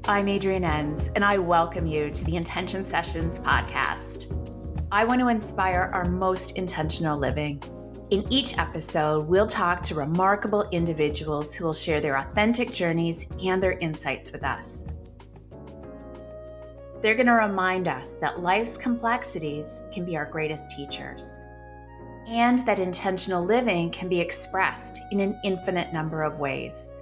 I'm Adrienne Enns, and I welcome you to the Intention Sessions podcast. I want to inspire our most intentional living. In each episode, we'll talk to remarkable individuals who will share their authentic journeys and their insights with us. They're going to remind us that life's complexities can be our greatest teachers, and that intentional living can be expressed in an infinite number of ways.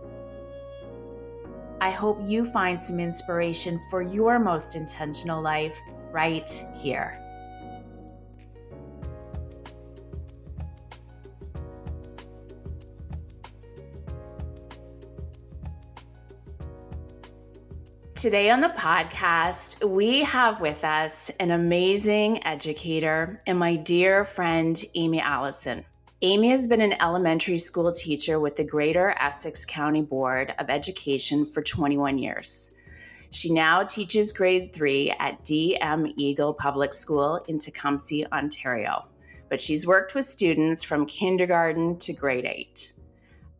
I hope you find some inspiration for your most intentional life right here. Today on the podcast, we have with us an amazing educator and my dear friend, Allison. Amy has been an elementary school teacher with the Greater Essex County Board of Education for 21 years. She now teaches grade 3 at DM Eagle Public School in Tecumseh, Ontario, but she's worked with students from kindergarten to grade 8.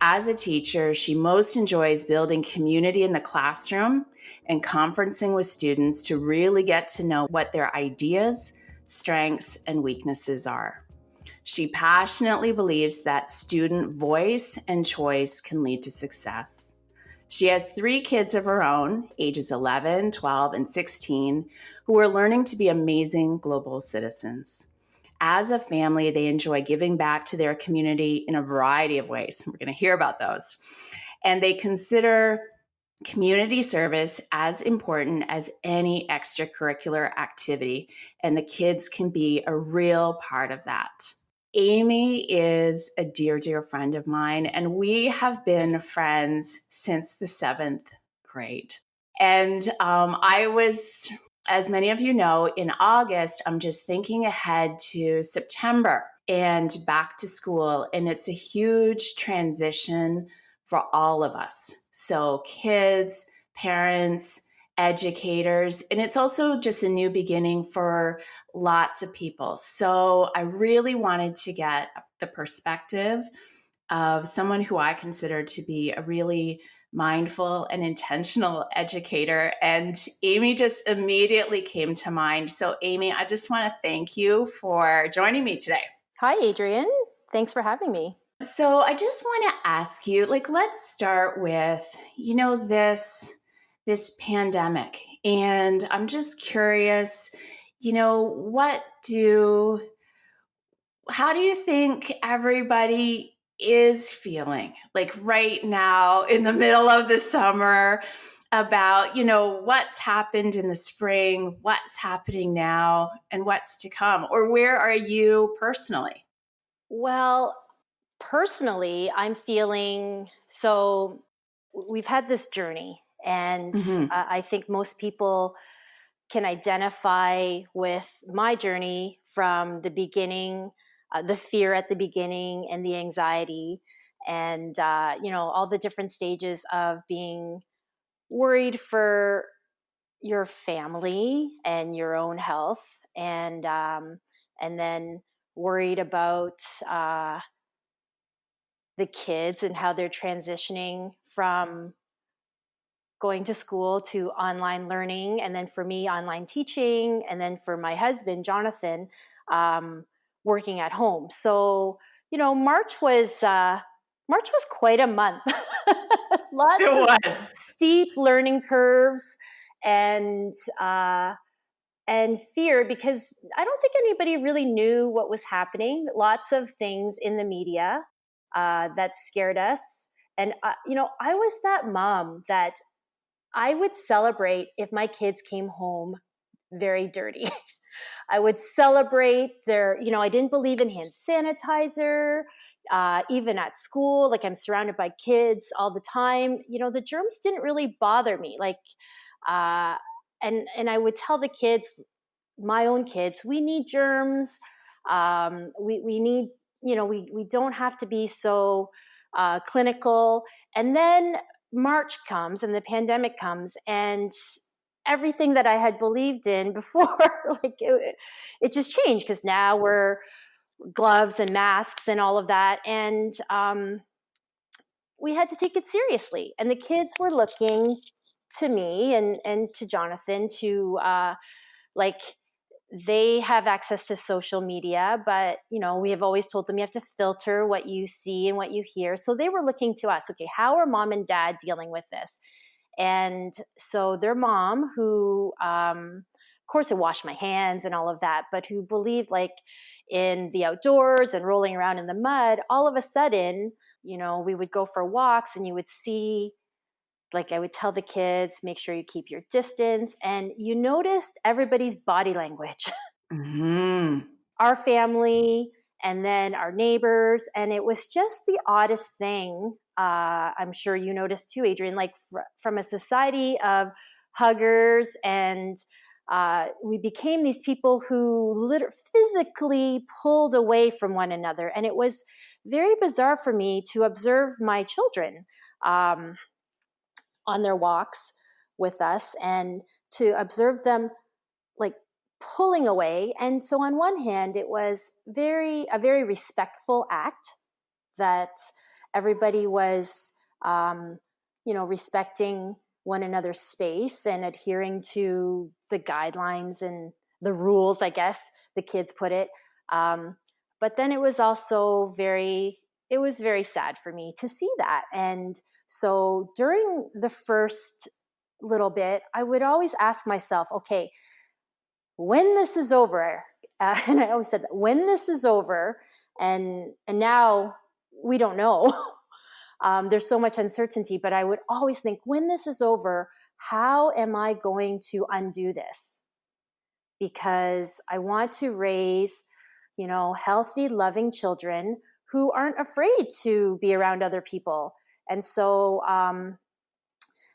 As a teacher, she most enjoys building community in the classroom and conferencing with students to really get to know what their ideas, strengths, and weaknesses are. She passionately believes that student voice and choice can lead to success. She has 3 kids of her own, ages 11, 12, and 16, who are learning to be amazing global citizens. As a family, they enjoy giving back to their community in a variety of ways. We're going to hear about those. And they consider community service as important as any extracurricular activity, and the kids can be a real part of that. Amy is a dear, dear friend of mine, and we have been friends since the 7th grade. And I was, as many of you know, in August, I'm just thinking ahead to September and back to school. And it's a huge transition for all of us. So kids, parents, educators, and it's also just a new beginning for lots of people. So I really wanted to get the perspective of someone who I consider to be a really mindful and intentional educator. And Amy just immediately came to mind. So Amy, I just want to thank you for joining me today. Hi, Adrienne. Thanks for having me. So I just want to ask you, let's start with, this pandemic. And I'm just curious, how do you think everybody is feeling right now in the middle of the summer about, what's happened in the spring, what's happening now, and what's to come? Or where are you personally? Well, personally, I'm feeling so we've had this journey, and I think most people can identify with my journey from the beginning, the fear at the beginning and the anxiety, and all the different stages of being worried for your family and your own health, and then worried about the kids and how they're transitioning from going to school to online learning, and then for me, online teaching, and then for my husband, Jonathan, working at home. So, March was quite a month. Lots of steep learning curves and fear, because I don't think anybody really knew what was happening. Lots of things in the media that scared us. And, I was that mom that I would celebrate if my kids came home very dirty. I would celebrate I didn't believe in hand sanitizer, even at school. I'm surrounded by kids all the time. The germs didn't really bother me. And I would tell the kids, my own kids, we need germs. We need, we don't have to be so clinical. And then March comes and the pandemic comes, and everything that I had believed in before, it just changed, because now we're gloves and masks and all of that. And we had to take it seriously. And the kids were looking to me and to Jonathan to like they have access to social media, but we have always told them you have to filter what you see and what you hear. So they were looking to us, okay, how are mom and dad dealing with this? And so their mom, who of course I washed my hands and all of that, but who believed like in the outdoors and rolling around in the mud, all of a sudden, we would go for walks and you would see, like I would tell the kids, make sure you keep your distance. And you noticed everybody's body language. Mm-hmm. Our family and then our neighbors. And it was just the oddest thing. I'm sure you noticed too, Adrian, like from a society of huggers and we became these people who physically pulled away from one another. And it was very bizarre for me to observe my children on their walks with us and to observe them like pulling away. And so on one hand, it was a very respectful act that everybody was, respecting one another's space and adhering to the guidelines and the rules, I guess the kids put it. But then it was also it was very sad for me to see that. And so during the first little bit, I would always ask myself, okay, when this is over, and I always said that when this is over, and now we don't know. There's so much uncertainty, but I would always think, when this is over, how am I going to undo this? Because I want to raise, healthy, loving children who aren't afraid to be around other people. And so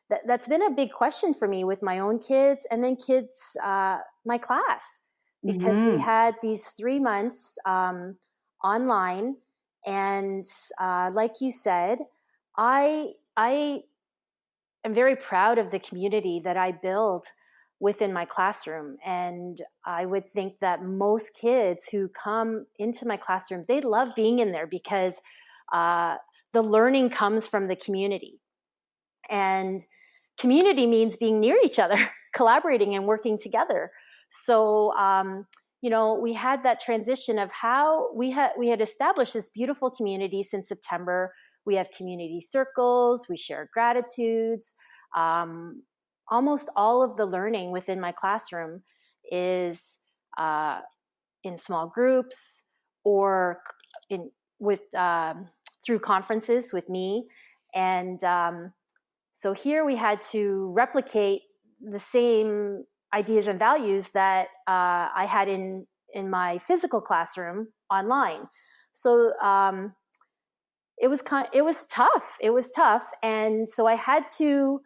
that's been a big question for me with my own kids and then kids, my class, because we had these 3 months online. And like you said, I am very proud of the community that I build within my classroom. And I would think that most kids who come into my classroom, they love being in there because the learning comes from the community. And community means being near each other, collaborating and working together. So, we had that transition of how we had established this beautiful community since September. We have community circles, we share gratitudes. Almost all of the learning within my classroom is in small groups or through conferences with me. And so here we had to replicate the same ideas and values that I had in my physical classroom online. So it was tough. It was tough, and so I had to.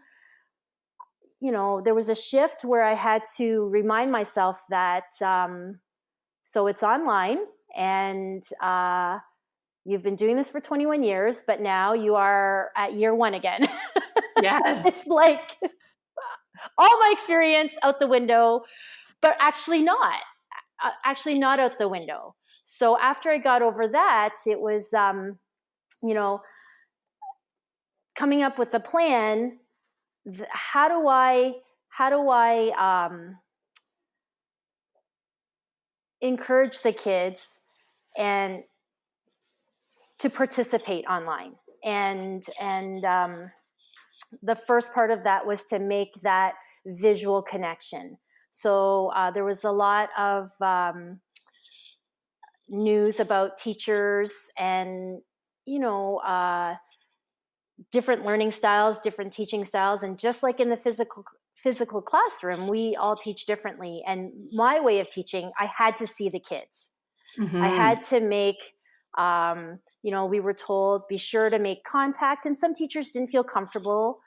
There was a shift where I had to remind myself that so it's online, and you've been doing this for 21 years, but now you are at year 1 again. Yes. It's like all my experience out the window, but actually not out the window. So after I got over that, it was, coming up with a plan. How do I encourage the kids and to participate online? And the first part of that was to make that visual connection. So there was a lot of news about teachers and, different learning styles, different teaching styles. And just like in the physical classroom, we all teach differently. And my way of teaching, I had to see the kids. I had to make, we were told, be sure to make contact. And some teachers didn't feel comfortable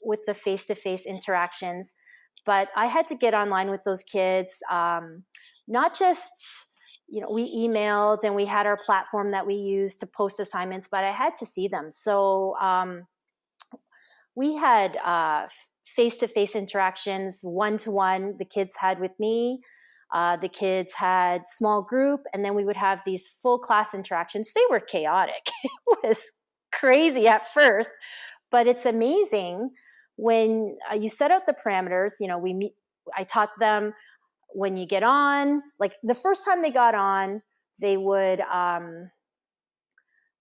with the face-to-face interactions. But I had to get online with those kids, not just, we emailed and we had our platform that we used to post assignments, but I had to see them. So we had face-to-face interactions, one-to-one, the kids had with me. The kids had small group, and then we would have these full class interactions. They were chaotic. It was crazy at first, but it's amazing when you set out the parameters, I taught them when you get on, like the first time they got on, they would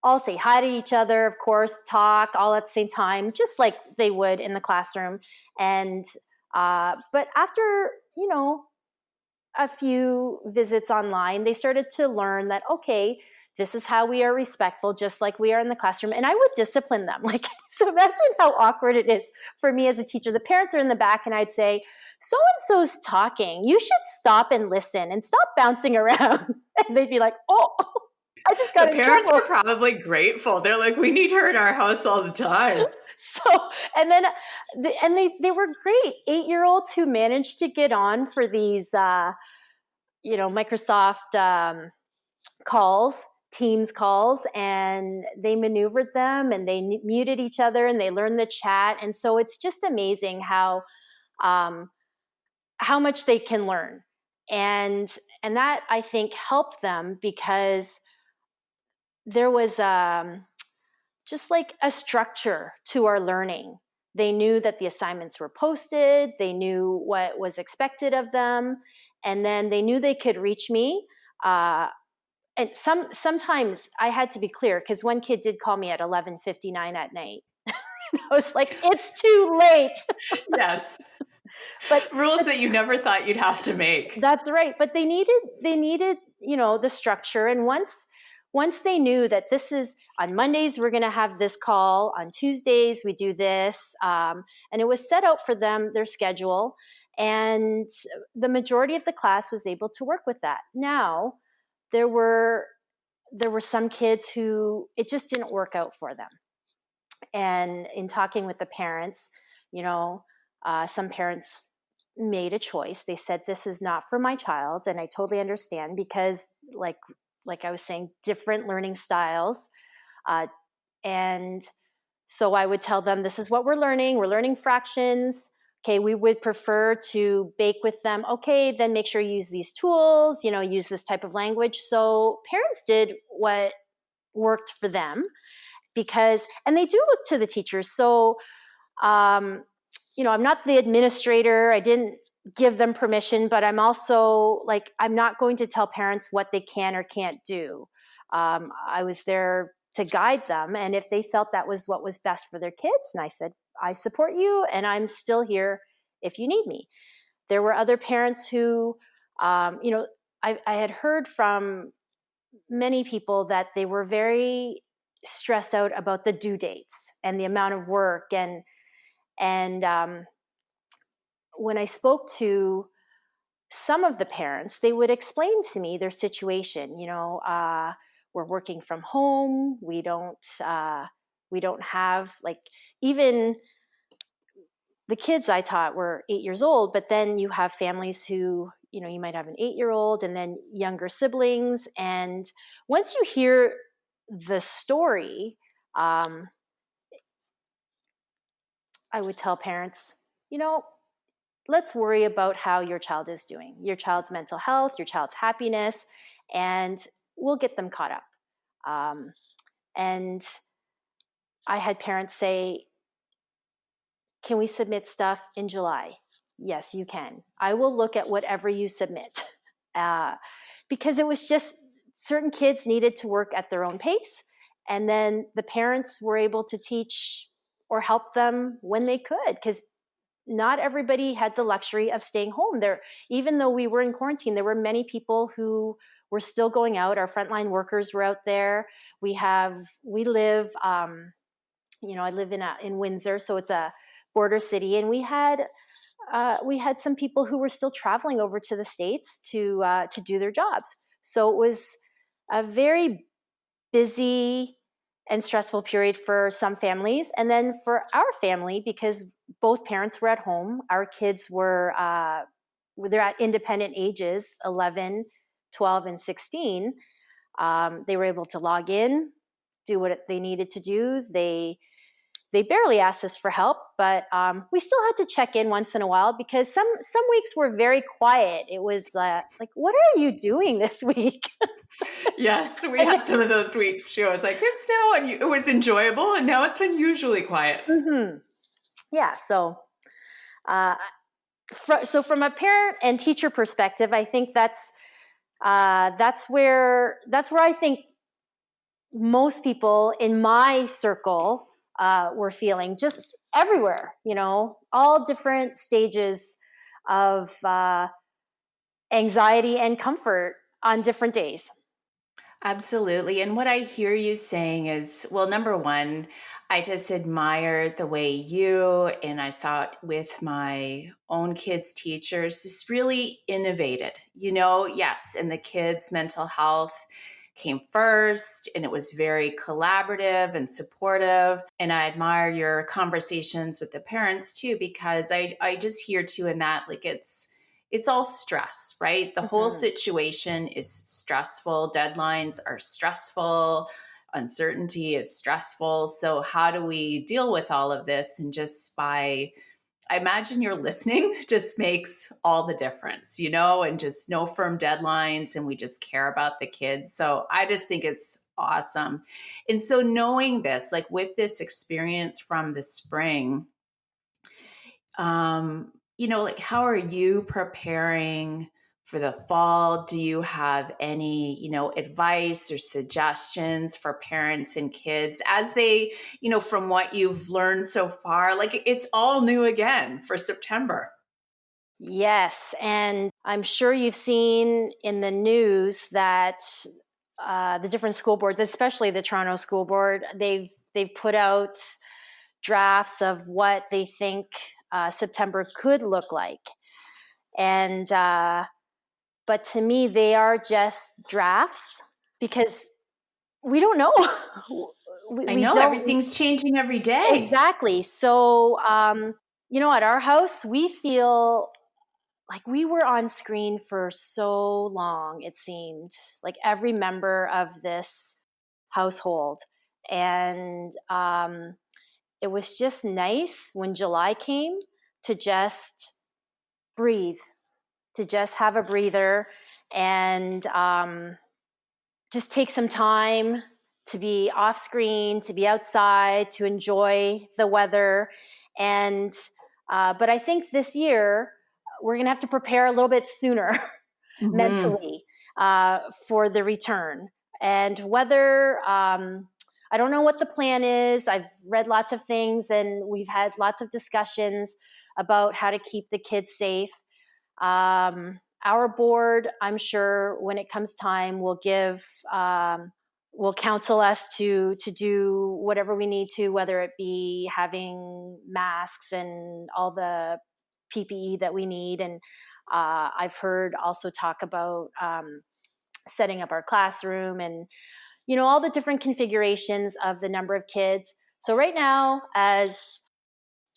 all say hi to each other, of course, talk all at the same time, just like they would in the classroom. And but after, a few visits online, they started to learn that, okay, this is how we are respectful, just like we are in the classroom. And I would discipline them. Like, so imagine how awkward it is for me as a teacher. The parents are in the back and I'd say, so-and-so's talking. You should stop and listen and stop bouncing around. And they'd be like, oh, I just got The in parents trouble. were probably grateful. They're like, we need her in our house all the time. So, and then, they were great 8-year-olds who managed to get on for these, Microsoft calls, Teams calls, and they maneuvered them and they muted each other and they learned the chat. And so it's just amazing how much they can learn. And that, I think, helped them because there was just like a structure to our learning. They knew that the assignments were posted. They knew what was expected of them. And then they knew they could reach me. And sometimes I had to be clear because one kid did call me at 11:59 at night. I was like, it's too late. Yes. But rules that you never thought you'd have to make. That's right. But they needed, the structure. And once they knew that this is on Mondays, we're going to have this call. On Tuesdays, we do this. And it was set out for them, their schedule. And the majority of the class was able to work with that. Now, there were some kids who it just didn't work out for them. And in talking with the parents, some parents made a choice. They said, this is not for my child. And I totally understand because like I was saying, different learning styles. And so I would tell them, this is what we're learning. We're learning fractions. Okay, we would prefer to bake with them. Okay, then make sure you use these tools, use this type of language. So parents did what worked for them and they do look to the teachers. So, I'm not the administrator. I didn't give them permission, but I'm also like, I'm not going to tell parents what they can or can't do. I was there to guide them. And if they felt that was what was best for their kids, and I said, I support you and I'm still here if you need me. There were other parents who, I had heard from many people that they were very stressed out about the due dates and the amount of work. And when I spoke to some of the parents, they would explain to me their situation. We're working from home. We don't have, like, even the kids I taught were 8 years old, but then you have families who, you might have an 8-year-old and then younger siblings. And once you hear the story, I would tell parents, let's worry about how your child is doing, your child's mental health, your child's happiness, and we'll get them caught up. And I had parents say, can we submit stuff in July? Yes, you can. I will look at whatever you submit. Because it was just certain kids needed to work at their own pace. And then the parents were able to teach or help them when they could, because not everybody had the luxury of staying home. Even though we were in quarantine, there were many people who were still going out. Our frontline workers were out there. We live, I live in Windsor, so it's a border city, and we had some people who were still traveling over to the States to do their jobs. So it was a very busy and stressful period for some families. And then for our family, because both parents were at home, our kids they're at independent ages, 11, 12, and 16. They were able to log in, do what they needed to do. They barely asked us for help, but we still had to check in once in a while because some weeks were very quiet. It was like, what are you doing this week? Yes, we had some of those weeks too. I was like, it's now, it was enjoyable, and now it's unusually quiet. Mm-hmm. yeah, uh, so from a parent and teacher perspective, I think that's where I think most people in my circle were feeling, just everywhere, all different stages of anxiety and comfort on different days. Absolutely. And what I hear you saying is, well, number one, I just admire the way you and I saw it with my own kids' teachers just really innovated. Yes, and the kids' mental health came first and it was very collaborative and supportive. And I admire your conversations with the parents too, because I just hear too in that, like it's all stress, right? The whole Mm-hmm. situation is stressful. Deadlines are stressful. Uncertainty is stressful. So, how do we deal with all of this? And just I imagine your listening just makes all the difference, and just no firm deadlines. And we just care about the kids. So, I just think it's awesome. And so, knowing this, like with this experience from the spring, like how are you preparing for the fall? Do you have any, advice or suggestions for parents and kids as they, from what you've learned so far? Like it's all new again for September. Yes, and I'm sure you've seen in the news that the different school boards, especially the Toronto School Board, they've put out drafts of what they think September could look like, and but to me, they are just drafts because we don't know. we, I we know don't everything's changing every day. exactly. So, at our house, we feel like we were on screen for so long, it seemed like every member of this household. And it was just nice when July came to just breathe, to just have a breather and just take some time to be off screen, to be outside, to enjoy the weather. And but I think this year we're going to have to prepare a little bit sooner Hmm. mentally for the return. And whether I don't know what the plan is. I've read lots of things, and we've had lots of discussions about how to keep the kids safe. Our board, I'm sure, when it comes time, will counsel us to do whatever we need to, whether it be having masks and all the PPE that we need. And I've heard also talk about setting up our classroom and all the different configurations of the number of kids. So right now, as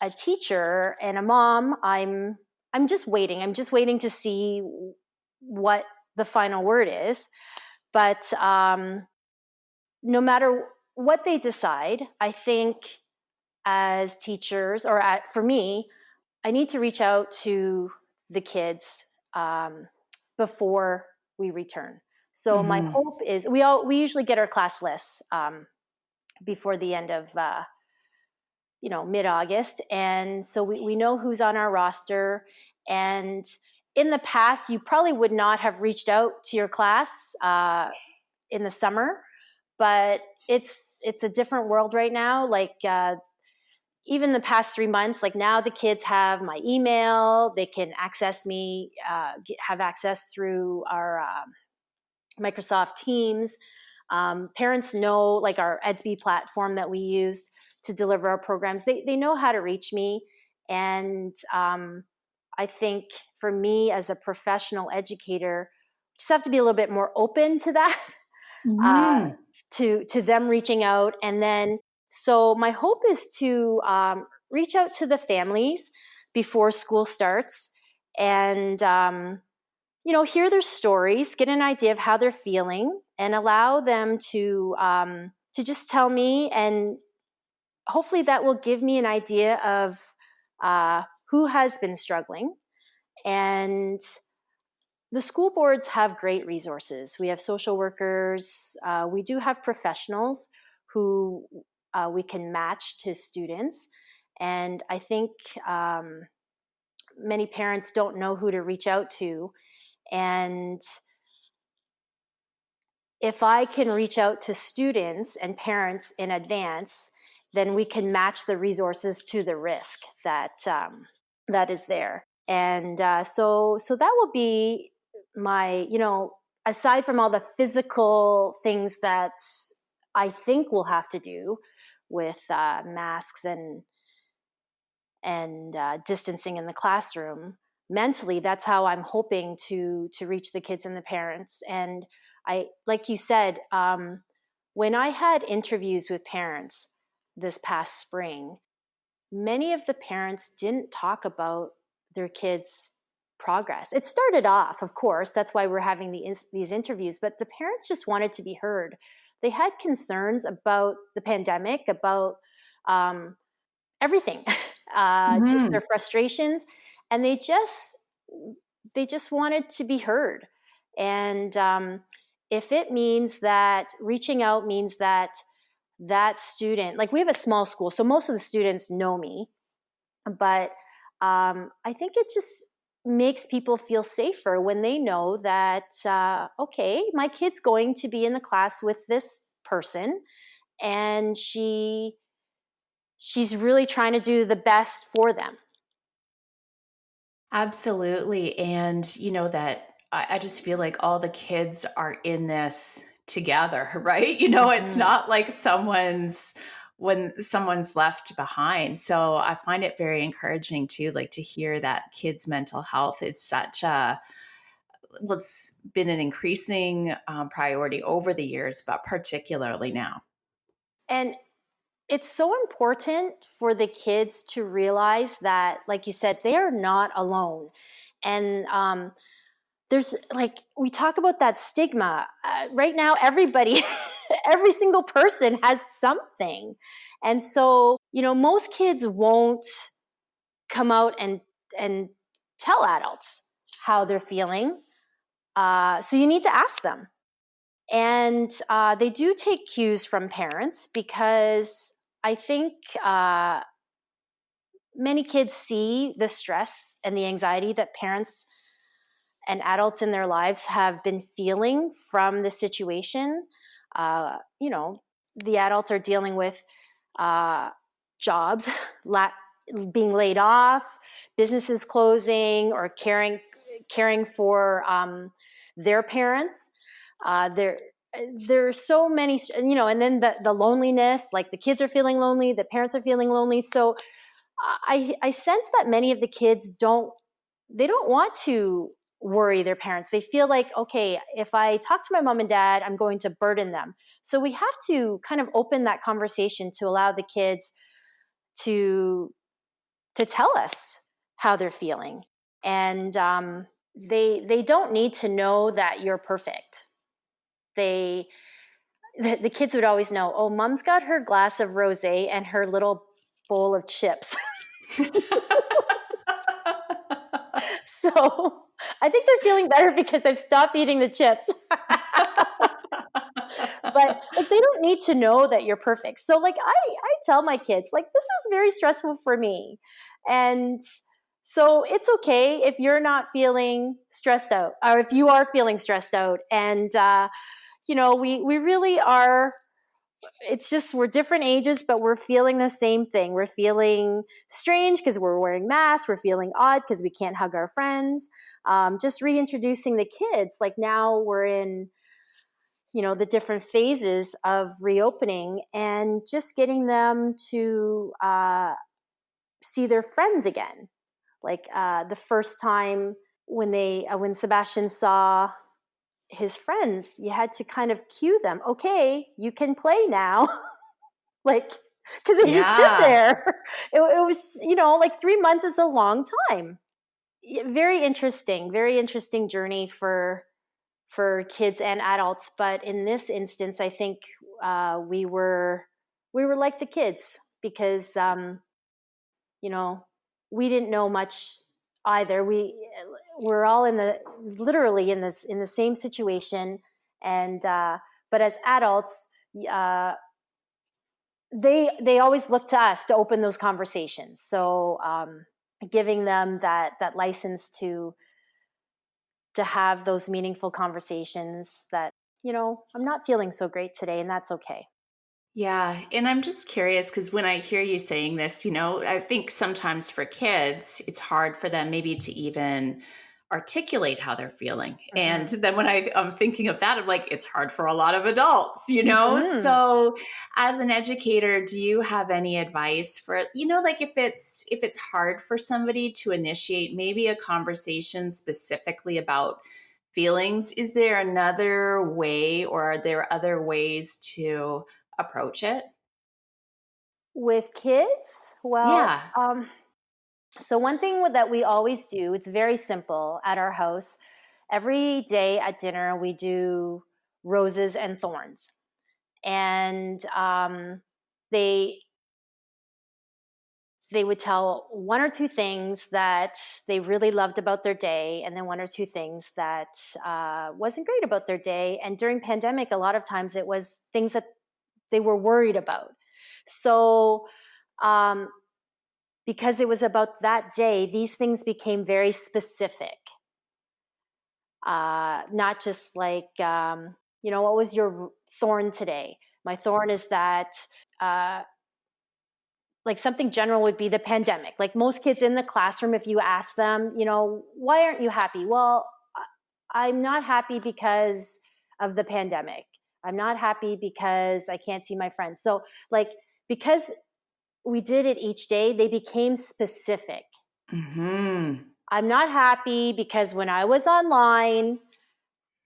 a teacher and a mom, I'm just waiting. I'm just waiting to see what the final word is. But no matter what they decide, I think as teachers, for me, I need to reach out to the kids before we return. So my Hmm. hope is we usually get our class lists before the end of mid-August, and so we know who's on our roster. And in the past, you probably would not have reached out to your class in the summer, but it's a different world right now. Like even the past 3 months, like now the kids have my email, they can access me, have access through our Microsoft Teams. Parents know, like our Edsby platform that we use to deliver our programs, they know how to reach me. And I think for me as a professional educator, just have to be a little bit more open to that, uh, Hmm. to them reaching out. And then, so my hope is to reach out to the families before school starts and hear their stories, get an idea of how they're feeling, and allow them to just tell me. And hopefully, that will give me an idea of who has been struggling. And the school boards have great resources. We have social workers. We do have professionals who we can match to students. And I think many parents don't know who to reach out to. And if I can reach out to students and parents in advance, then we can match the resources to the risk that is there. And so that will be my, aside from all the physical things that I think we'll have to do with masks and distancing in the classroom. Mentally, that's how I'm hoping to reach the kids and the parents. And I, like you said, when I had interviews with parents this past spring, many of the parents didn't talk about their kids' progress. It started off, of course, that's why we're having these interviews, but the parents just wanted to be heard. They had concerns about the pandemic, about everything, just their frustrations, and they just wanted to be heard. And if it means that reaching out means that student, like we have a small school, so most of the students know me, but I think it just makes people feel safer when they know that okay, my kid's going to be in the class with this person, and she's really trying to do the best for them. Absolutely. And that I just feel like all the kids are in this together, right? It's Mhm. not like when someone's left behind. So I find it very encouraging too, like to hear that kids' mental health is such it's been an increasing priority over the years, but particularly now. And it's so important for the kids to realize that, like you said, they are not alone. And there's, like, we talk about that stigma. Right now, everybody, every single person has something. And so, most kids won't come out and tell adults how they're feeling. So you need to ask them. And they do take cues from parents, because I think many kids see the stress and the anxiety that parents and adults in their lives have been feeling from the situation. The adults are dealing with jobs, being laid off, businesses closing, or caring for their parents. There are so many, and then the loneliness, like the kids are feeling lonely, the parents are feeling lonely. So I sense that many of the kids don't want to worry their parents. They feel like, okay, if I talk to my mom and dad, I'm going to burden them. So we have to kind of open that conversation to allow the kids to tell us how they're feeling. And they don't need to know that you're perfect. The kids would always know, oh, mom's got her glass of rosé and her little bowl of chips. So I think they're feeling better because I've stopped eating the chips. But like, they don't need to know that you're perfect. So like, I tell my kids, like, this is very stressful for me. And so it's okay if you're not feeling stressed out, or if you are feeling stressed out. And we really are. It's just, we're different ages, but we're feeling the same thing. We're feeling strange because we're wearing masks. We're feeling odd because we can't hug our friends. Just reintroducing the kids. Like, now we're in, the different phases of reopening, and just getting them to see their friends again. Like the first time when Sebastian saw his friends, you had to kind of cue them. Okay, you can play now. Like, because they just stood Yeah. there. It was, like 3 months is a long time. Very interesting journey for kids and adults. But in this instance, I think we were like the kids, because you know we didn't know much either. We're all literally in the same situation, and but as adults, uh, they always look to us to open those conversations. So giving them that license to have those meaningful conversations that, I'm not feeling so great today, and that's okay. Yeah. And I'm just curious because when I hear you saying this, I think sometimes for kids, it's hard for them maybe to even articulate how they're feeling. And Hmm. then when I'm thinking of that, I'm like, it's hard for a lot of adults. Hmm. So as an educator, do you have any advice for, like if it's hard for somebody to initiate maybe a conversation specifically about feelings, is there another way or are there other ways to approach it? With kids, well, Yeah. so one thing that we always do, it's very simple at our house. Every day at dinner, we do roses and thorns, and they they would tell one or two things that they really loved about their day, and then one or two things that wasn't great about their day. And during pandemic, a lot of times it was things that they were worried about. So um, because it was about that day, these things became very specific. Not just like, what was your thorn today? My thorn is that, uh, like something general would be the pandemic. Like most kids in the classroom, if you ask them, why aren't you happy? Well, I'm not happy because of the pandemic. I'm not happy because I can't see my friends. So, like, because we did it each day, they became specific. Hmm. I'm not happy because when I was online,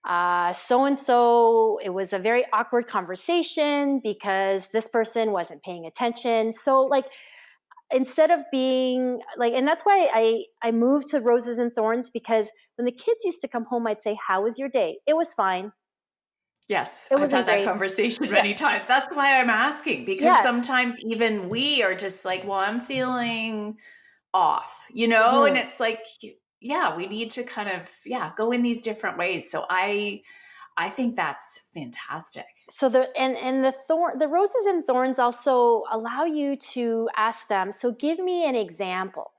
so and so, it was a very awkward conversation because this person wasn't paying attention. So, like, instead of being like, and that's why I moved to roses and thorns, because when the kids used to come home, I'd say, how was your day? It was fine. Yes, It I've wasn't had that great. conversation Yeah. many times. That's why I'm asking because Yeah. sometimes even we are just like, well, I'm feeling off, and Hmm. it's like, yeah, we need to kind of, yeah, go in these different ways. So I think that's fantastic. So the roses and thorns also allow you to ask them, so give me an example.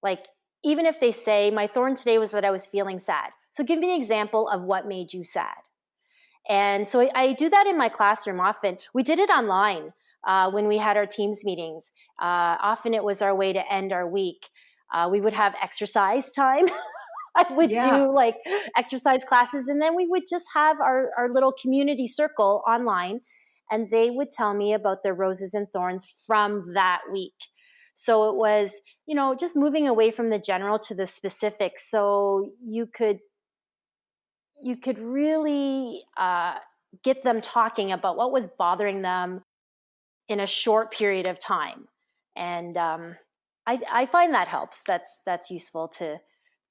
Like, even if they say, my thorn today was that I was feeling sad, so give me an example of what made you sad. And so I do that in my classroom often. We did it online when we had our Teams meetings. Often it was our way to end our week. We would have exercise time. I would Yeah. do like exercise classes, and then we would just have our little community circle online, and they would tell me about their roses and thorns from that week. So it was, just moving away from the general to the specific, so you could really get them talking about what was bothering them in a short period of time. And I find that helps. That's useful to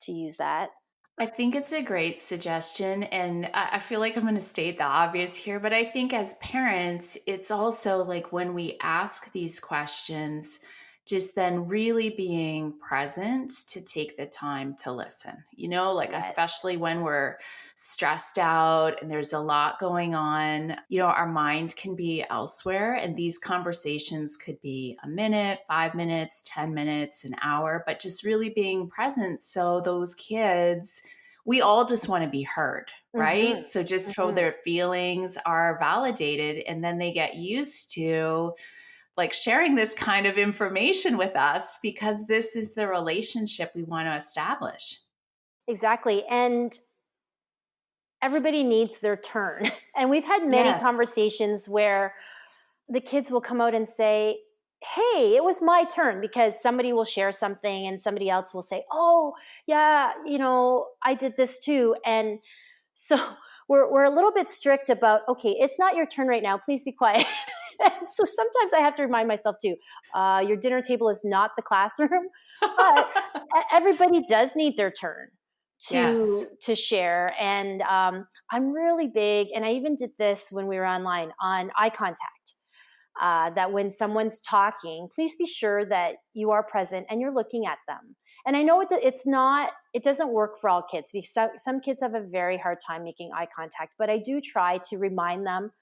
use that. I think it's a great suggestion. And I feel like I'm going to state the obvious here, but I think as parents, it's also like when we ask these questions, just then really being present to take the time to listen, like Yes. especially when we're stressed out and there's a lot going on, our mind can be elsewhere. And these conversations could be a minute, 5 minutes, 10 minutes, an hour, but just really being present. So those kids, we all just want to be heard, Mm-hmm. right? So just so Mm-hmm. their feelings are validated and then they get used to like sharing this kind of information with us because this is the relationship we want to establish. Exactly. And everybody needs their turn. And we've had many Yes. conversations where the kids will come out and say, hey, it was my turn, because somebody will share something and somebody else will say, oh, yeah, I did this too. And so we're a little bit strict about, okay, it's not your turn right now. Please be quiet. And so sometimes I have to remind myself too, your dinner table is not the classroom, but everybody does need their turn Yes. to share. And I'm really big, and I even did this when we were online, on eye contact. That when someone's talking, please be sure that you are present and you're looking at them. And I know it doesn't work for all kids, because some kids have a very hard time making eye contact, but I do try to remind them,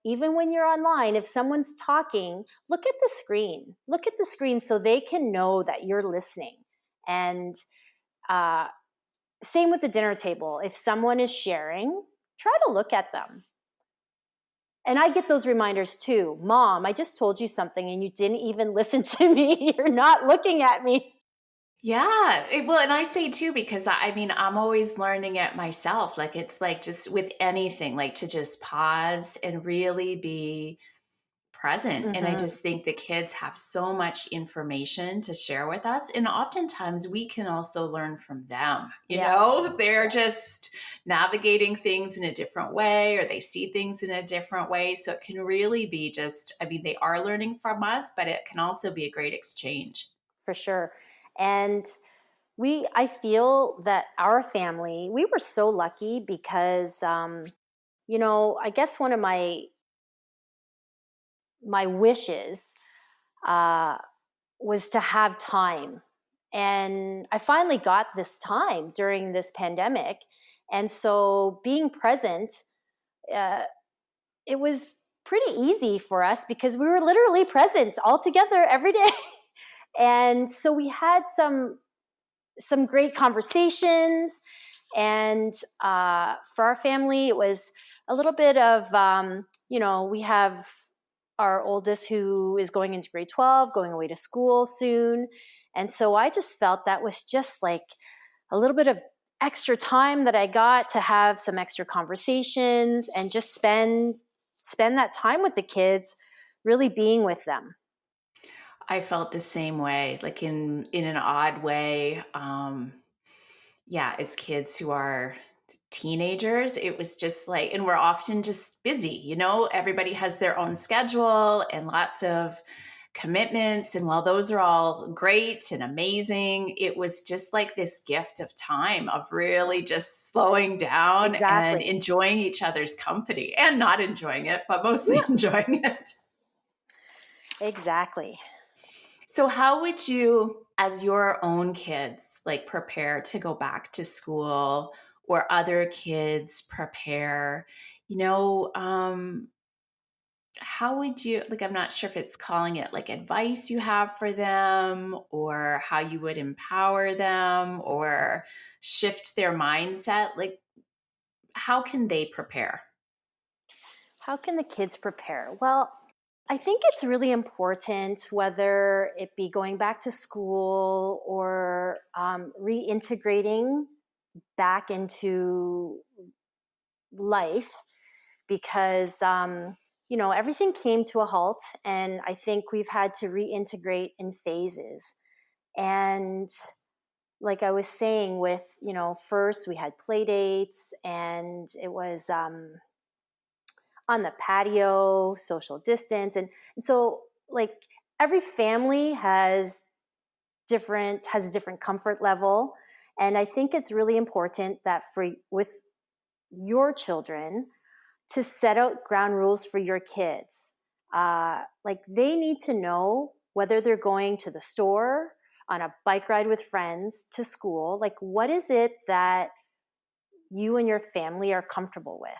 even when you're online, if someone's talking, look at the screen. Look at the screen so they can know that you're listening. And same with the dinner table. If someone is sharing, try to look at them. And I get those reminders too. Mom, I just told you something and you didn't even listen to me. You're not looking at me. Yeah. Well, and I say too, because I mean, I'm always learning it myself. Like, it's like just with anything, like to just pause and really be present. And I Mm-hmm. just think the kids have so much information to share with us. And oftentimes we can also learn from them. Yeah. They're just navigating things in a different way, or they see things in a different way. So it can really be just, I mean, they are learning from us, but it can also be a great exchange. For sure. And I feel that our family, we were so lucky because, I guess one of my wishes uh, was to have time. And I finally got this time during this pandemic. And so being present, uh, it was pretty easy for us because we were literally present all together every day. And so we had some great conversations. And for our family, it was a little bit of, we have our oldest who is going into grade 12, going away to school soon. And so I just felt that was just like a little bit of extra time that I got to have some extra conversations and just spend that time with the kids, really being with them. I felt the same way, like in an odd way. Yeah, as kids who are teenagers, it was just like, and we're often just busy, everybody has their own schedule and lots of commitments. And while those are all great and amazing, it was just like this gift of time of really just slowing down and Exactly. enjoying each other's company, and not enjoying it, but mostly Yeah, enjoying it. exactly. So how would you, as your own kids, like prepare to go back to school, or other kids prepare, you know, um, how would you, like, I'm not sure if it's calling it like advice you have for them, or how you would empower them or shift their mindset? Like, how can they prepare? How can the kids prepare? Well, I think it's really important, whether it be going back to school or reintegrating back into life, because everything came to a halt, and I think we've had to reintegrate in phases. And like I was saying, with first we had play dates, and it was on the patio, social distance, and so like every family has a different comfort level. And I think it's really important that for with your children, to set out ground rules for your kids. Like they need to know whether they're going to the store, on a bike ride with friends, to school. Like, what is it that you and your family are comfortable with?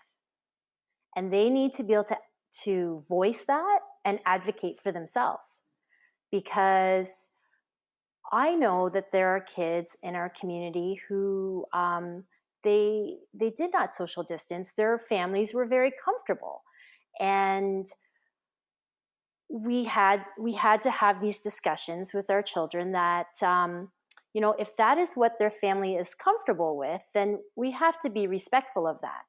And they need to be able to voice that and advocate for themselves. Because I know that there are kids in our community who they did not social distance. Their families were very comfortable, and we had to have these discussions with our children that if that is what their family is comfortable with, then we have to be respectful of that.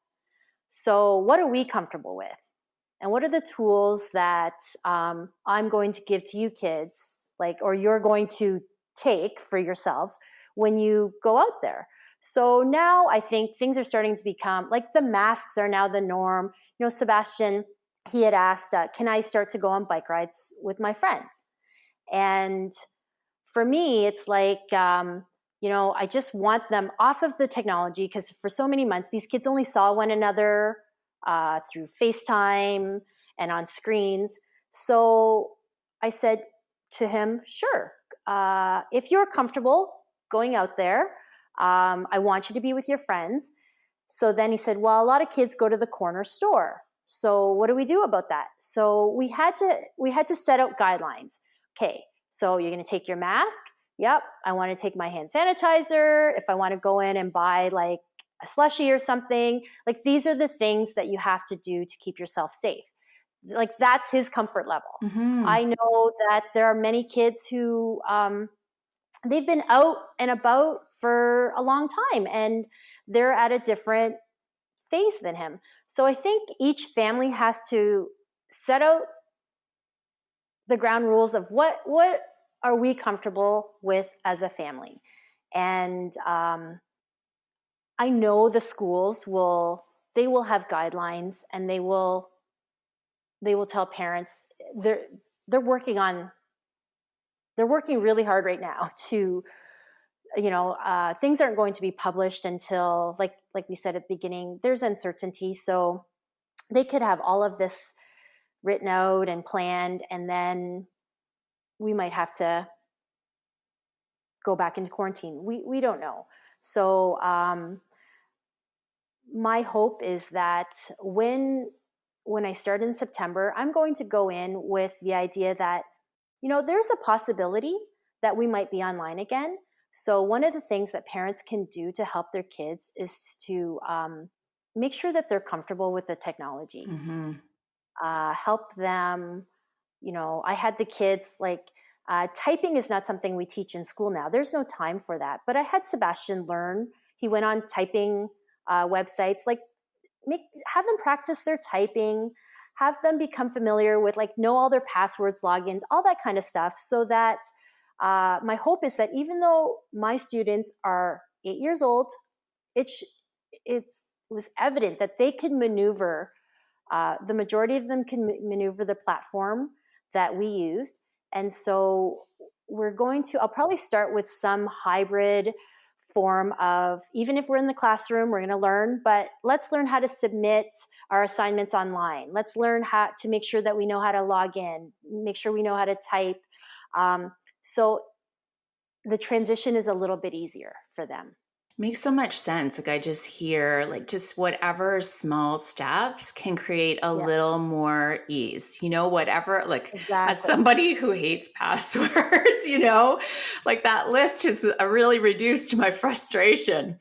So what are we comfortable with, and what are the tools that I'm going to give to you kids, like, or you're going to take for yourselves when you go out there? So now I think things are starting to become like, the masks are now the norm. Sebastian, he had asked, can I start to go on bike rides with my friends? And for me, it's like, I just want them off of the technology, because for so many months, these kids only saw one another through FaceTime and on screens. So I said to him, sure, if you're comfortable going out there, I want you to be with your friends. So then he said, well, a lot of kids go to the corner store. So what do we do about that? So we had to set out guidelines. Okay, so you're going to take your mask. Yep, I want to take my hand sanitizer. If I want to go in and buy like a slushie or something, like these are the things that you have to do to keep yourself safe. Like that's his comfort level. Mm-hmm. I know that there are many kids who they've been out and about for a long time and they're at a different phase than him. So I think each family has to set out the ground rules of what are we comfortable with as a family. And I know the schools will have guidelines, and they will tell parents they're working on they're working really hard right now to, things aren't going to be published until like we said at the beginning, there's uncertainty. So they could have all of this written out and planned, and then we might have to go back into quarantine. We don't know. So my hope is that when I start in September, I'm going to go in with the idea that, there's a possibility that we might be online again. So one of the things that parents can do to help their kids is to make sure that they're comfortable with the technology. Mm-hmm. Help them. I had the kids typing is not something we teach in school now. There's no time for that. But I had Sebastian learn. He went on typing websites, have them practice their typing, have them become familiar with know all their passwords, logins, all that kind of stuff. So that my hope is that even though my students are 8 years old, it was evident that they could maneuver. The majority of them can maneuver the platform that we use. And so I'll probably start with some hybrid form of, even if we're in the classroom, we're going to learn, but let's learn how to submit our assignments online. Let's learn how to make sure that we know how to log in, make sure we know how to type. So the transition is a little bit easier for them. Makes so much sense. Like I just hear just whatever small steps can create a Yeah, little more ease, whatever, as exactly. somebody who hates passwords, that list has really reduced my frustration.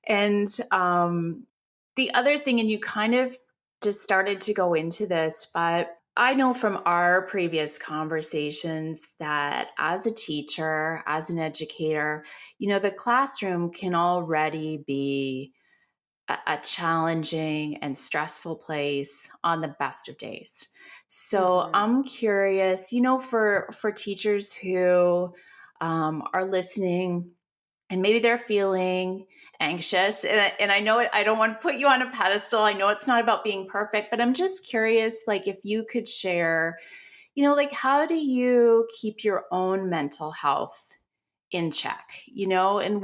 And the other thing, and you kind of just started to go into this, but I know from our previous conversations that as a teacher, as an educator, the classroom can already be a challenging and stressful place on the best of days. So Mm-hmm. I'm curious, for teachers who are listening and maybe they're feeling anxious, and I know I don't want to put you on a pedestal. I know it's not about being perfect, but I'm just curious, if you could share, how do you keep your own mental health in check, and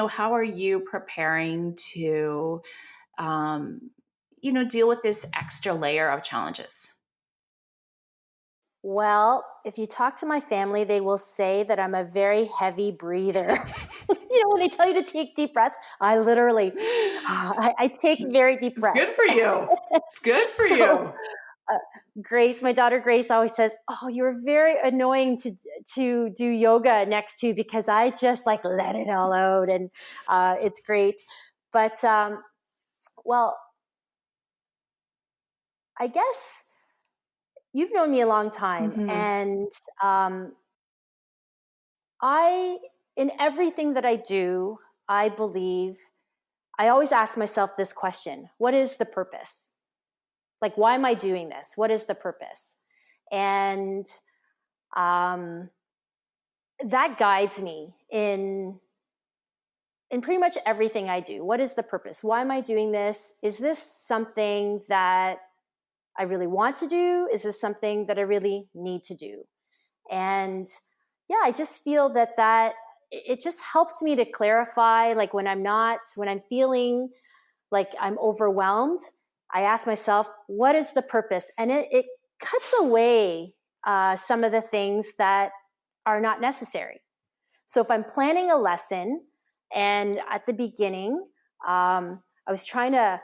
how are you preparing to, deal with this extra layer of challenges? Well, if you talk to my family, they will say that I'm a very heavy breather. When they tell you to take deep breaths, I literally, I take very deep It's good breaths. for you. It's good for So you. uh, Grace, my daughter Grace, always says, "Oh, you're very annoying to do yoga next to, because I just let it all out, and it's great." But well, I guess you've known me a long time, Mm-hmm. and um, in everything that I do, I believe I always ask myself this question: what is the purpose? Why am I doing this? What is the purpose? And um, that guides me in pretty much everything I do. What is the purpose? Why am I doing this? Is this something that I really want to do? Is this something that I really need to do? And yeah, I just feel that it just helps me to clarify, when I'm feeling like I'm overwhelmed, I ask myself, what is the purpose? And it cuts away some of the things that are not necessary. So if I'm planning a lesson, and at the beginning, I was trying to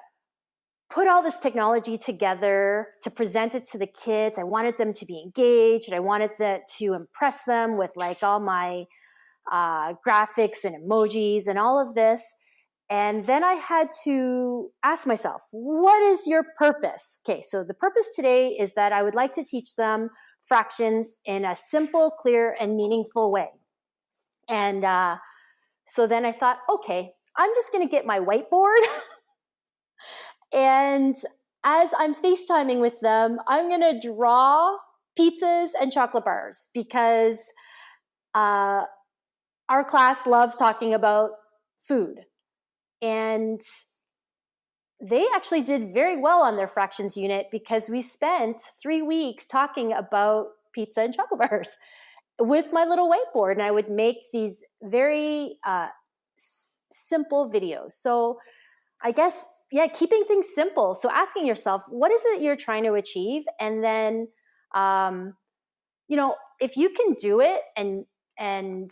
put all this technology together to present it to the kids. I wanted them to be engaged. I wanted to impress them with like all my graphics and emojis and all of this. And then I had to ask myself, what is your purpose? Okay, so the purpose today is that I would like to teach them fractions in a simple, clear, and meaningful way. And so then I thought, okay, I'm just going to get my whiteboard. And as I'm FaceTiming with them, I'm going to draw pizzas and chocolate bars because our class loves talking about food. And they actually did very well on their fractions unit because we spent 3 weeks talking about pizza and chocolate bars with my little whiteboard. And I would make these very simple videos. So I guess, yeah, keeping things simple. So asking yourself, what is it you're trying to achieve? And then, if you can do it and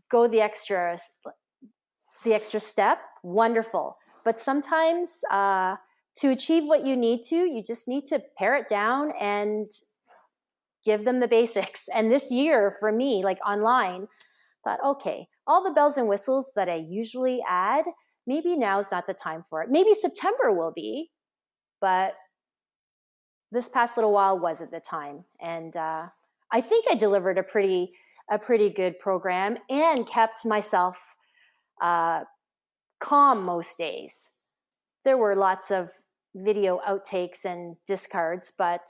go the extra step, wonderful. But sometimes to achieve what you need to, you just need to pare it down and give them the basics. And this year for me, like online, thought, okay, all the bells and whistles that I usually add, maybe now's not the time for it. Maybe September will be, but this past little while wasn't the time. And I think I delivered a pretty good program and kept myself calm most days. There were lots of video outtakes and discards, but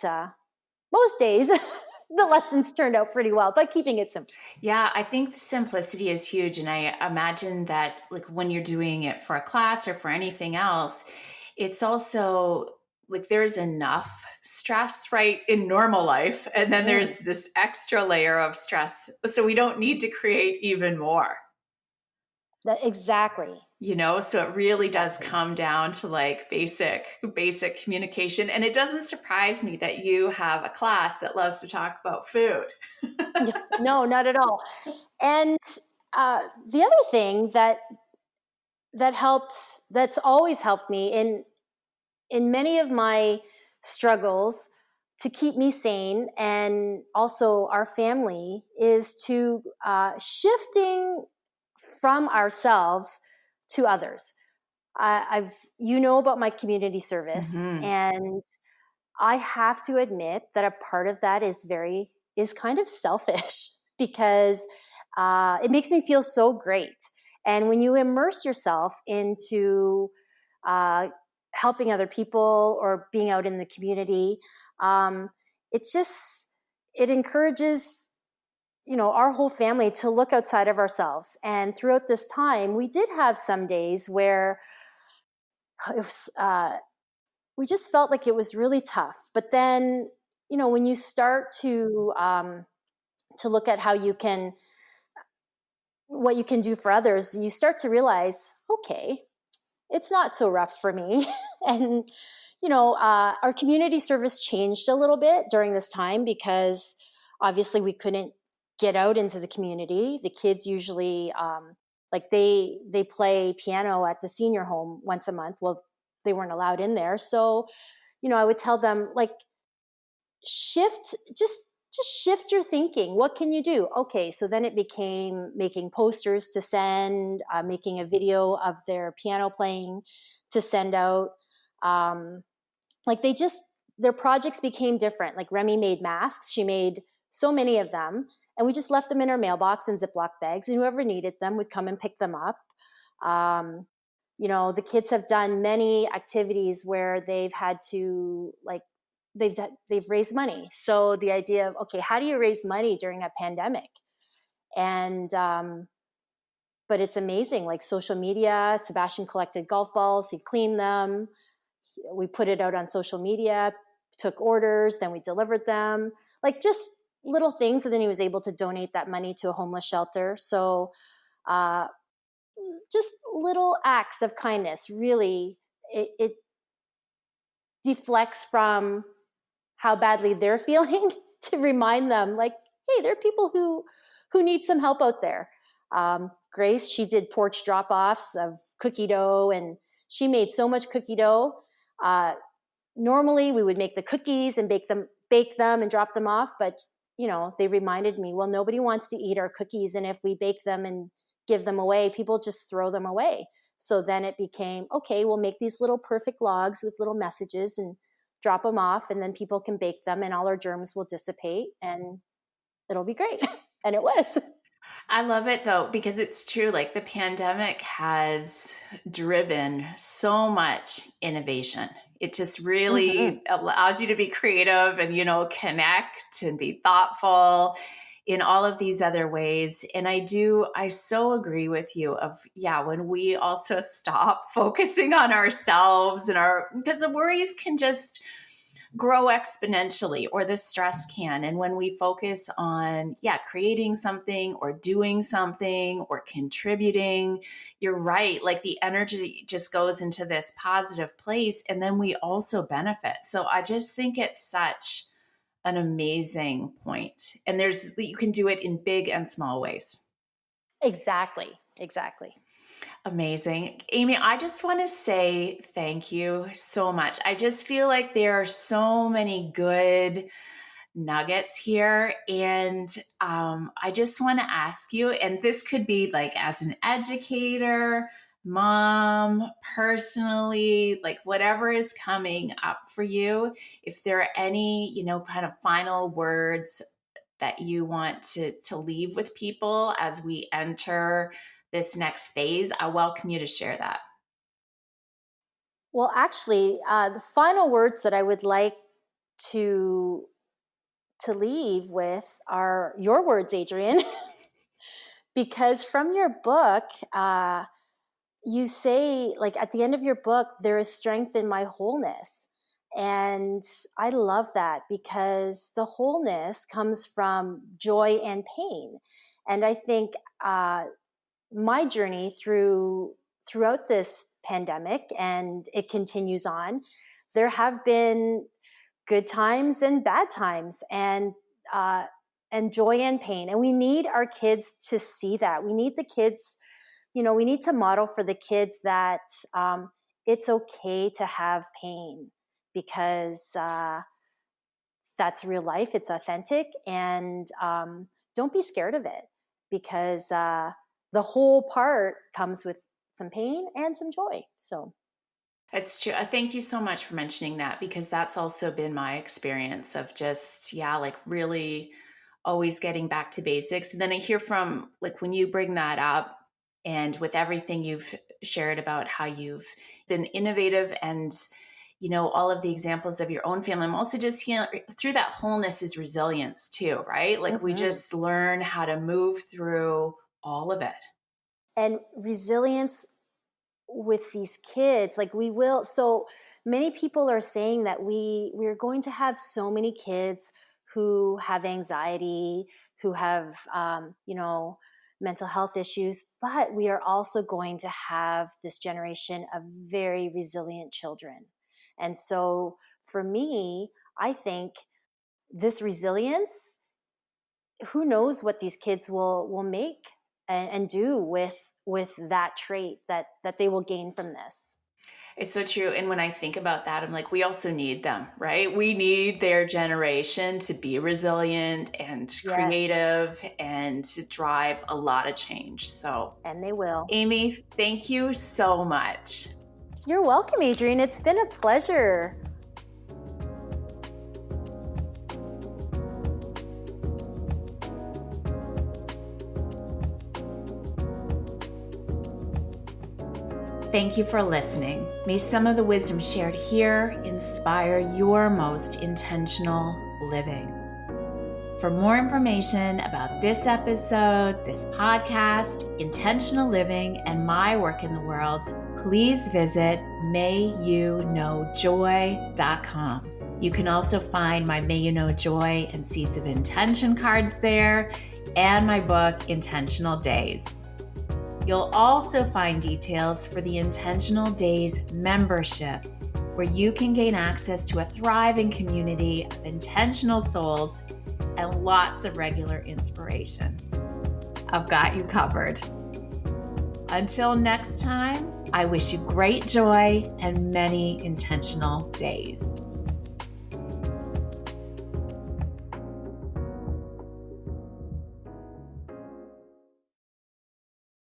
most days the lessons turned out pretty well by keeping it simple. Yeah, I think simplicity is huge. And I imagine that like when you're doing it for a class or for anything else, it's also like there's enough stress, right, in normal life. And then there's this extra layer of stress. So we don't need to create even more. Exactly. So it really does come down to like basic communication. And it doesn't surprise me that you have a class that loves to talk about food. No, not at all. And the other thing that's always helped me in many of my struggles to keep me sane and also our family is to shifting from ourselves to others. I've about my community service, and I have to admit that a part of that is kind of selfish because it makes me feel so great. And when you immerse yourself into helping other people or being out in the community, it encourages our whole family to look outside of ourselves. And throughout this time, we did have some days where it was, we just felt like it was really tough. But then, when you start to look at what you can do for others, you start to realize, okay, it's not so rough for me. And, our community service changed a little bit during this time because obviously we couldn't get out into the community. The kids usually, they play piano at the senior home once a month. Well, they weren't allowed in there. So, I would tell them like, just shift your thinking. What can you do? Okay. So then it became making posters to send, making a video of their piano playing to send out. Their projects became different. Like Remy made masks. She made so many of them, and we just left them in our mailbox in Ziploc bags, and whoever needed them would come and pick them up. The kids have done many activities where they've had to they've raised money. So the idea of, okay, how do you raise money during a pandemic? And but it's amazing. Like social media, Sebastian collected golf balls, he cleaned them. We put it out on social media, took orders, then we delivered them. Like just little things. And then he was able to donate that money to a homeless shelter. So just little acts of kindness, really, it deflects from how badly they're feeling to remind them like, hey, there are people who need some help out there. Grace, she did porch drop-offs of cookie dough, and she made so much cookie dough. normally we would make the cookies and bake them and drop them off. But, they reminded me, well, nobody wants to eat our cookies. And if we bake them and give them away, people just throw them away. So then it became, okay, we'll make these little perfect logs with little messages and drop them off, and then people can bake them and all our germs will dissipate and it'll be great. And it was. I love it though, because it's true. Like the pandemic has driven so much innovation. It just Mm-hmm. really allows you to be creative and, connect and be thoughtful in all of these other ways. And I so agree with you when we also stop focusing on ourselves because the worries can just grow exponentially, or the stress can. And when we focus on, creating something or doing something or contributing, you're right. Like the energy just goes into this positive place, and then we also benefit. So I just think it's such an amazing point. And you can do it in big and small ways. Exactly. Amazing. Amy, I just want to say thank you so much. I just feel like there are so many good nuggets here. And I just want to ask you, and this could be like as an educator, mom, personally, like whatever is coming up for you, if there are any, kind of final words that you want to leave with people as we enter this next phase, I welcome you to share that. Well, actually, the final words that I would like to leave with are your words, Adrian, because from your book, you say, like at the end of your book, there is strength in my wholeness. And I love that, because the wholeness comes from joy and pain. And I think my journey throughout this pandemic, and it continues on, there have been good times and bad times, and joy and pain. And we need our kids to see that. We need the kids, we need to model for the kids that it's okay to have pain, because that's real life. It's authentic. And don't be scared of it, because the whole part comes with some pain and some joy. So It's true. Thank you so much for mentioning that, because that's also been my experience of just, like really always getting back to basics. And then I hear from, like, when you bring that up, and with everything you've shared about how you've been innovative and, all of the examples of your own family, I'm also just through that wholeness is resilience too, right? Like we mm-hmm. just learn how to move through all of it. And resilience with these kids, like we will. So many people are saying that we're going to have so many kids who have anxiety, who have mental health issues, but we are also going to have this generation of very resilient children. And so for me, I think this resilience, who knows what these kids will make and do with that trait that they will gain from this. It's so true. And when I think about that, I'm like, we also need them, right? We need their generation to be resilient and Yes. creative and to drive a lot of change. So, And they will. Amy, thank you so much. You're welcome, Adrienne. It's been a pleasure. Thank you for listening. May some of the wisdom shared here inspire your most intentional living. For more information about this episode, this podcast, intentional living, and my work in the world, please visit mayyouknowjoy.com. You can also find my May You Know Joy and Seeds of Intention cards there, and my book, Intentional Days. You'll also find details for the Intentional Days membership, where you can gain access to a thriving community of intentional souls and lots of regular inspiration. I've got you covered. Until next time, I wish you great joy and many intentional days.